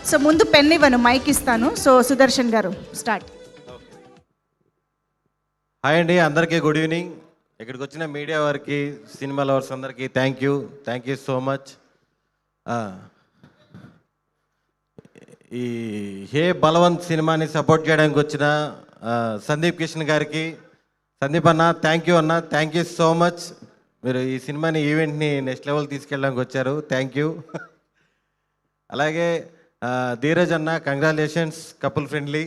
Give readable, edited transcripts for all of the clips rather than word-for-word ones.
So ముందు pen ఇవ్వను, mic ఇస్తాను. సో సుదర్శన్ గారు స్టార్ట్. హాయ్ అండి, అందరికీ గుడ్ ఈవినింగ్. ఇక్కడికి వచ్చిన మీడియా వారికి, సినిమా లవర్స్ అందరికీ థ్యాంక్ యూ సో మచ్. ఈ హే బలవంత్ సినిమాని సపోర్ట్ చేయడానికి వచ్చిన సందీప్ కిషన్ గారికి, సందీప్ అన్న థ్యాంక్ యూ అన్న, థ్యాంక్ యూ సో మచ్. మీరు ఈ సినిమాని ఈవెంట్ని నెక్స్ట్ లెవెల్ తీసుకెళ్ళడానికి వచ్చారు, థ్యాంక్ యూ. అలాగే ధీరజ్ అన్న, congratulations, couple friendly,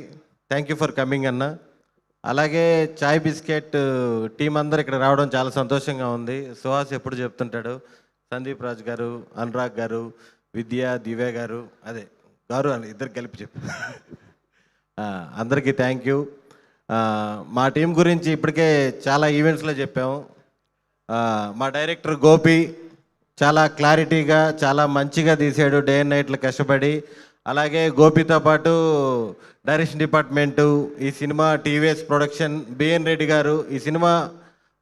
thank you for coming అన్న. అలాగే చాయ్ బిస్కెట్ టీం అందరు ఇక్కడ రావడం చాలా సంతోషంగా ఉంది. సుహాస్ ఎప్పుడు చెప్తుంటాడు, సందీప్ రాజ్ గారు, అనురాగ్ గారు, విద్య, దివ్య గారు, అదే గారు అని ఇద్దరు కలిపి చెప్పు. అందరికీ థ్యాంక్ యూ. మా టీం గురించి ఇప్పటికే చాలా ఈవెంట్స్లో చెప్పాము. మా డైరెక్టర్ గోపి చాలా క్లారిటీగా, చాలా మంచిగా తీసాడు, డే అండ్ నైట్లు కష్టపడి. అలాగే గోపితో పాటు డైరెక్షన్ డిపార్ట్మెంటు, ఈ cinema TVS production, BN Reddy గారు. ఈ సినిమా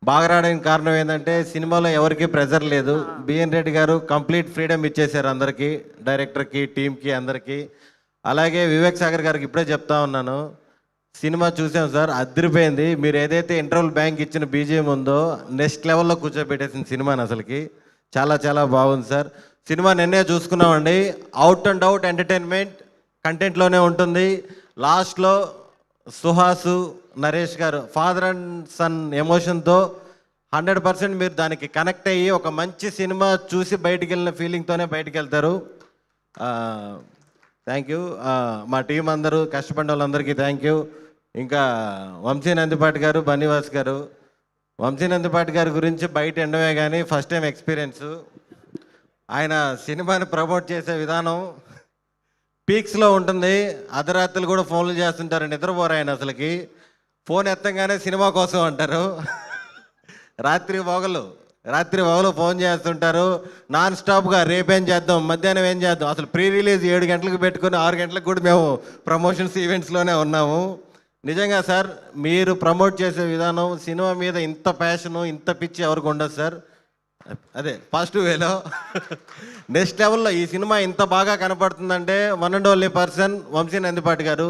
బాగా రావడానికి కారణం ఏంటంటే సినిమాలో ఎవరికి ప్రెజర్ లేదు. బిఎన్ రెడ్డి గారు కంప్లీట్ ఫ్రీడమ్ ఇచ్చేశారు అందరికీ, డైరెక్టర్కి, టీంకి, అందరికీ. అలాగే వివేక్ సాగర్ గారికి ఇప్పుడే చెప్తా ఉన్నాను, సినిమా చూసాం సార్, అదిరిపోయింది. మీరు ఏదైతే ఇంటర్వల్ బ్యాంక్ ఇచ్చిన బీజిఎం ఉందో నెక్స్ట్ లెవెల్లో కూర్చోబెట్టేసిన సినిమాని అసలుకి చాలా చాలా బాగుంది సార్. సినిమా నిన్నే చూసుకున్నామండి, అవుట్ అండ్ అవుట్ ఎంటర్టైన్మెంట్ కంటెంట్లోనే ఉంటుంది. లాస్ట్లో సుహాసు, నరేష్ గారు ఫాదర్ అండ్ సన్ ఎమోషన్తో 100% మీరు దానికి కనెక్ట్ అయ్యి ఒక మంచి సినిమా చూసి బయటికి వెళ్ళిన ఫీలింగ్తోనే బయటికి వెళ్తారు. Thank you. మా టీం అందరూ కష్టపడిన వాళ్ళందరికీ థ్యాంక్ యూ. ఇంకా వంశీ నందిపాటి గారు, బన్నీవాస్ గారు. వంశీ నందిపాటి గారి గురించి బయట ఎండమే కానీ ఫస్ట్ టైం ఎక్స్పీరియన్స్. ఆయన సినిమాని ప్రమోట్ చేసే విధానం పీక్స్లో ఉంటుంది. అర్ధరాత్రులు కూడా ఫోన్లు చేస్తుంటారు, నిద్రపోరు ఆయన అసలుకి. ఫోన్ ఎత్తంగానే సినిమా కోసం అంటారు. రాత్రి పగలు ఫోన్ చేస్తుంటారు నాన్ స్టాప్గా. రేపేం చేద్దాం, మధ్యాహ్నం ఏం చేద్దాం. అసలు ప్రీ రిలీజ్ 7 గంటలకు పెట్టుకుని 6 గంటలకు కూడా మేము ప్రమోషన్స్ ఈవెంట్స్లోనే ఉన్నాము. నిజంగా సార్, మీరు ప్రమోట్ చేసే విధానం, సినిమా మీద ఇంత ప్యాషను, ఇంత పిచ్చి ఎవరికి ఉండదు సార్. అదే పాజిటివ్ వేలో నెక్స్ట్ లెవెల్లో ఈ సినిమా ఇంత బాగా కనపడుతుందంటే one and only person Vamsi Nandipati garu.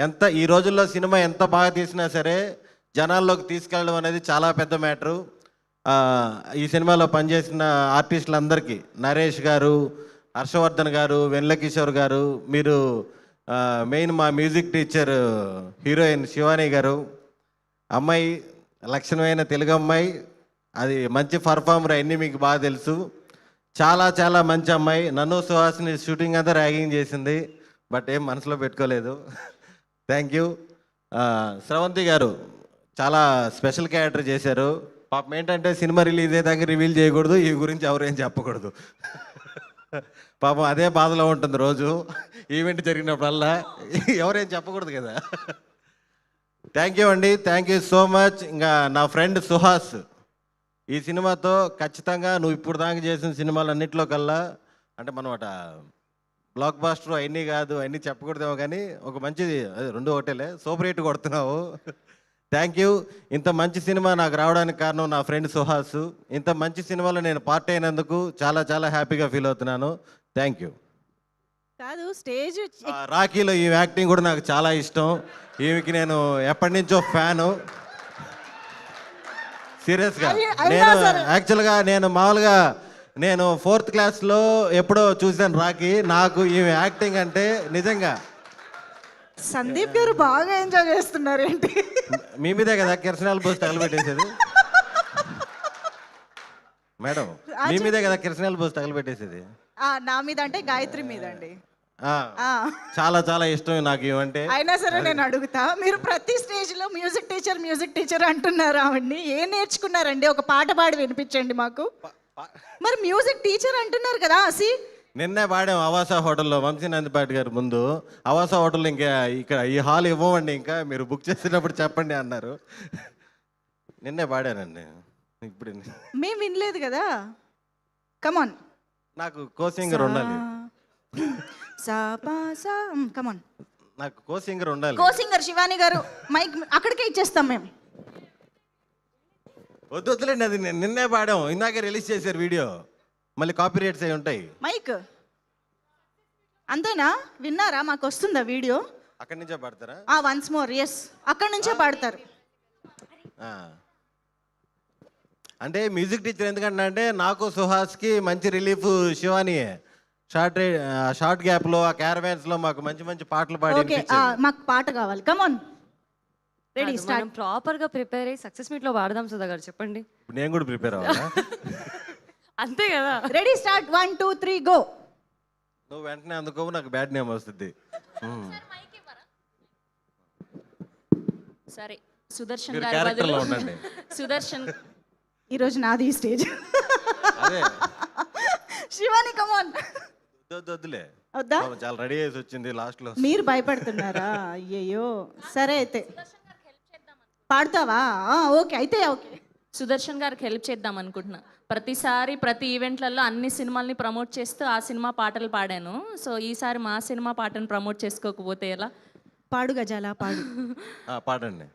ఎంత ఈ రోజుల్లో సినిమా ఎంత బాగా తీసినా సరే జనాల్లోకి తీసుకెళ్ళడం అనేది చాలా పెద్ద మ్యాటరు. ఈ సినిమాలో పనిచేసిన ఆర్టిస్టులందరికీ, నరేష్ గారు, హర్షవర్ధన్ గారు, వెన్నెల కిషోర్ గారు, మీరు మెయిన్ మా మ్యూజిక్ టీచర్ హీరోయిన్ శివాని గారు, అమ్మాయి లక్షణమైన తెలుగు అమ్మాయి, అది మంచి పర్ఫార్మర్, అన్నీ మీకు బాగా తెలుసు. చాలా చాలా మంచి అమ్మాయి. నన్ను సుహాస్ని షూటింగ్ అంతా ర్యాగింగ్ చేసింది, బట్ ఏం మనసులో పెట్టుకోలేదు. Thank you. స్రవంతి గారు చాలా స్పెషల్ క్యారెక్టర్ చేశారు. పాపం ఏంటంటే సినిమా రిలీజ్ అయ్యేదాకా రివీల్ చేయకూడదు, ఈ గురించి ఎవరేం చెప్పకూడదు. పాపం అదే బాధలో ఉంటుంది రోజు, ఈవెంట్ జరిగినప్పుడల్లా ఎవరేం చెప్పకూడదు కదా. థ్యాంక్ యూ అండి, థ్యాంక్ యూ సో మచ్. ఇంకా నా ఫ్రెండ్ సుహాస్, ఈ సినిమాతో ఖచ్చితంగా నువ్వు ఇప్పుడు దాకా చేసిన సినిమాలన్నింటిలో కల్లా, అంటే మనం అట బ్లాక్ బాస్టర్ అవన్నీ కాదు, అవన్నీ చెప్పకూడదేమో కానీ ఒక మంచిది, అదే రెండు ఒకటేలే, సూపర్ హిట్ కొడుతున్నావు. Thank you. ఇంత మంచి సినిమా నాకు రావడానికి కారణం నా ఫ్రెండ్ సుహాస్. ఇంత మంచి సినిమాలో నేను పార్ట్ అయినందుకు చాలా చాలా హ్యాపీగా ఫీల్ అవుతున్నాను. Thank you. కాదు, స్టేజ్ రాఖీలో ఈ యాక్టింగ్ కూడా నాకు చాలా ఇష్టం. ఈమెకి నేను ఎప్పటి నుంచో ఫ్యాను, సీరియస్గా. యాక్చువల్గా నేను మామూలుగా 4th క్లాస్లో ఎప్పుడో చూశాను రాఖీ. నాకు ఈమె యాక్టింగ్ అంటే నిజంగా. సందీప్ గారు బాగా ఎంజాయ్ చేస్తున్నారు ఏంటి? మీ మీదే కదా కిరసనాలు పోసి తగలబెట్టేసేది మేడం, మీ మీదే కదా కిరసనాలు పోసి తగలబెట్టేసేది. నా మీద అంటే గాయత్రి మీద అండి. చాలా చాలా ఇష్టం నాకు ఇవంటే. అయినా సరే నేను అడుగుతా, మీరు ప్రతి స్టేజ్ లో మ్యూజిక్ టీచర్ అంటున్నారు ఆవిడ్ని. ఏం నేర్చుకున్నారండి? ఒక పాట పాడి వినిపించండి మాకు. మరి మ్యూజిక్ టీచర్ అంటున్నారు కదా. నిన్నే పాడాం అవాసా హోటల్లో, వంశీ నందిపాటి గారు ముందు. అవాసా హోటల్లో ఇంకా ఇక్కడ ఈ హాల్ ఇవ్వమండి, ఇంకా మీరు బుక్ చేసినప్పుడు చెప్పండి అన్నారు. నిన్నే పాడానండి. ఇప్పుడు మేము వినలేదు కదా. కమాన్, నాకు కో సింగర్ ఉండాలి. కమాన్, నాకు కో సింగర్ ఉండాలి. కో సింగర్ శివాని గారు, మైక్ అక్కడికే ఇచ్చేస్తాం మేము. వద్దులేండి, అది నిన్నే పాడాం, ఇందాకే రిలీజ్ చేశారు వీడియో. మళ్ళీ కాపీ రైట్స్ అయి ఉంటాయి. మైక్ అంతేనా? విన్నారా? మాకు వస్తుందా వీడియో? అక్కడి నుంచే పాడతారా? వన్స్ మోర్, ఎస్, అక్కడి నుంచే పాడతారు. అంటే మ్యూజిక్ టీచర్ ఎందుకంటే అంటే నాకు సుహాస్కి మంచి రిలీఫ్ శివానియే. షార్ట్ గ్యాప్లో ఆ క్యారవాన్స్లో మాకు మంచి మంచి పాటలు పాడి ఓకే, మాకు పాట కావాలి. కమాన్, రెడీ, స్టార్ట్. ప్రాపర్ గా ప్రిపేర్ అయ్యి సక్సెస్ మీట్ లో వాడదాం సుధా గారు, చెప్పండి. ఇప్పుడు నేను కూడా ప్రిపేర్ అవ్వాలా? అంతే కదా. Ready, start. 1 2 3 గో. నువ్వు వెంటనే అందుకో, నాకు బ్యాడ్ నేమ్ వస్తుంది. సరే, సుదర్శన్ మీరు గారి క్యారెక్టర్లో బదులు ఉండండి. సుదర్శన్ ఈరోజు నాది ఈ స్టేజ్. అదే శివాని, కమాన్. వద్దులే, వద్దా? చాలా రెడీ చేసి వచ్చింది లాస్ట్ లో. మీరు భయపడుతున్నారా? అయ్యయ్యో, సరే అయితే పాడతావా? ఓకే అయితే, ఓకే. సుదర్శన్ గారికి హెల్ప్ చేద్దాం అనుకుంటున్నా. ప్రతిసారి ప్రతి ఈవెంట్లలో అన్ని సినిమాల్ని ప్రమోట్ చేస్తూ ఆ సినిమా పాటలు పాడాను. సో ఈసారి మా సినిమా పాటను ప్రమోట్ చేసుకోకపోతే ఎలా? పాడు గజాల, పాడు. పాడండి.